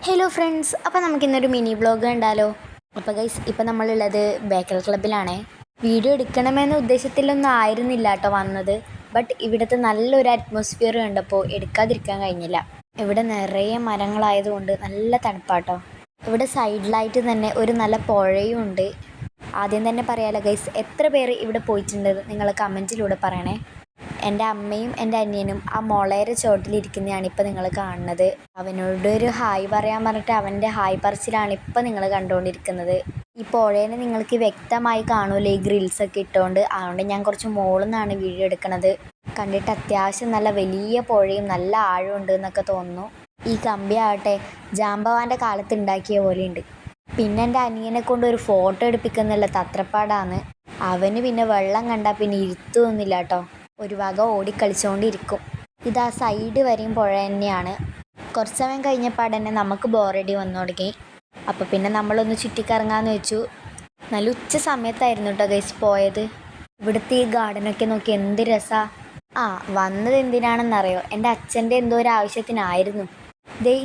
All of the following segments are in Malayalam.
ഹലോ ഫ്രണ്ട്സ്, അപ്പോൾ നമുക്കിന്നൊരു മിനി വ്ളോഗ് കണ്ടാലോ? അപ്പോൾ ഗൈസ്, ഇപ്പോൾ നമ്മളുള്ളത് ബേക്കൽ ക്ലബ്ബിലാണേ. വീഡിയോ എടുക്കണമെന്ന ഉദ്ദേശത്തിലൊന്നും ആയിരുന്നില്ല കേട്ടോ വന്നത്. ബട്ട് ഇവിടുത്തെ നല്ലൊരു അറ്റ്മോസ്ഫിയർ കണ്ടപ്പോൾ എടുക്കാതിരിക്കാൻ കഴിഞ്ഞില്ല. ഇവിടെ നിറയെ മരങ്ങളായതുകൊണ്ട് നല്ല തണുപ്പാട്ടോ. ഇവിടെ സൈഡിലായിട്ട് തന്നെ ഒരു നല്ല പുഴയും ഉണ്ട്. ആദ്യം തന്നെ പറയാലോ ഗൈസ്, എത്ര പേര് ഇവിടെ പോയിട്ടുണ്ട് നിങ്ങൾ കമൻറ്റിലൂടെ പറയണേ. എൻ്റെ അമ്മയും എൻ്റെ അനിയനും ആ മുളയുടെ ചോട്ടിലിരിക്കുന്നതാണ് ഇപ്പോൾ നിങ്ങൾ കാണുന്നത്. അവനോട് ഒരു ഹായ് പറയാൻ പറഞ്ഞിട്ട് അവൻ്റെ ഹായ് പറച്ചിലാണ് ഇപ്പോൾ നിങ്ങൾ കണ്ടുകൊണ്ടിരിക്കുന്നത്. ഈ പുഴേനെ നിങ്ങൾക്ക് വ്യക്തമായി കാണൂലേ ഈ ഗ്രിൽസൊക്കെ ഇട്ടുകൊണ്ട്. അതുകൊണ്ട് ഞാൻ കുറച്ച് മുകളിൽ നിന്നാണ് വീഡിയോ എടുക്കുന്നത്. കണ്ടിട്ട് അത്യാവശ്യം നല്ല വലിയ പുഴയും നല്ല ആഴമുണ്ട് എന്നൊക്കെ തോന്നുന്നു. ഈ കമ്പി ആവട്ടെ ജാമ്പവാൻ്റെ കാലത്ത് ഉണ്ടാക്കിയ പോലെയുണ്ട്. പിന്നെ എൻ്റെ അനിയനെ കൊണ്ട് ഒരു ഫോട്ടോ എടുപ്പിക്കുന്നുള്ള തത്രപ്പാടാണ്. അവന് പിന്നെ വെള്ളം കണ്ടാൽ പിന്നെ ഇരുത്തൊന്നുമില്ല കേട്ടോ. ഒരു വക ഓടിക്കളിച്ചുകൊണ്ടിരിക്കും. ഇതാ സൈഡ് വരെയും പുഴ തന്നെയാണ്. കുറച്ച് സമയം കഴിഞ്ഞപ്പോൾ തന്നെ നമുക്ക് ബോറടി വന്നു തുടങ്ങി. അപ്പോൾ പിന്നെ നമ്മളൊന്ന് ചുറ്റിക്കറങ്ങാമെന്ന് വെച്ചു. നല്ല ഉച്ച സമയത്തായിരുന്നു കേട്ടോ ഗൈസ് പോയത്. ഇവിടുത്തെ ഈ ഗാർഡനൊക്കെ നോക്കി എന്ത് രസമാണ്. വന്നത് എന്തിനാണെന്നറിയോ? എൻ്റെ അച്ഛൻ്റെ എന്തോ ഒരു ആവശ്യത്തിനായിരുന്നു.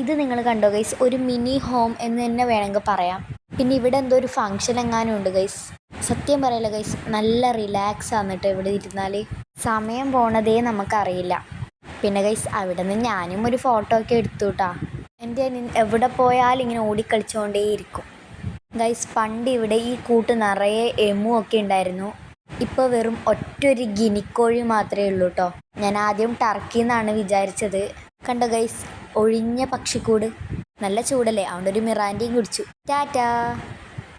ഇത് നിങ്ങൾ കണ്ടോ ഗൈസ്, ഒരു മിനി ഹോം എന്ന് തന്നെ വേണമെങ്കിൽ പറയാം. പിന്നെ ഇവിടെ എന്തോ ഒരു ഫങ്ഷൻ എങ്ങാനും ഉണ്ട് ഗൈസ്. സത്യം പറയല്ല ഗൈസ്, നല്ല റിലാക്സ് ആന്നിട്ട് ഇവിടെ ഇരുന്നാൽ. സമയം പോണതേ നമുക്കറിയില്ല. പിന്നെ ഗൈസ് അവിടെ നിന്ന് ഞാനും ഒരു ഫോട്ടോ ഒക്കെ എടുത്തു കേട്ടോ. എൻ്റെ എവിടെ പോയാലും ഇങ്ങനെ ഓടിക്കളിച്ചുകൊണ്ടേയിരിക്കും. ഗൈസ് പണ്ട് ഇവിടെ ഈ കൂട്ട് നിറയെ എമു ഒക്കെ ഉണ്ടായിരുന്നു. ഇപ്പോൾ വെറും ഒറ്റൊരു ഗിനിക്കോഴി മാത്രമേ ഉള്ളൂ കേട്ടോ. ഞാൻ ആദ്യം ടർക്കി എന്നാണ് വിചാരിച്ചത്. കണ്ടോ ഗൈസ്, ഒഴിഞ്ഞ പക്ഷിക്കൂട്. നല്ല ചൂടല്ലേ, അതുകൊണ്ട് ഒരു മിറാൻഡിയും കുടിച്ചു. ടാറ്റാ.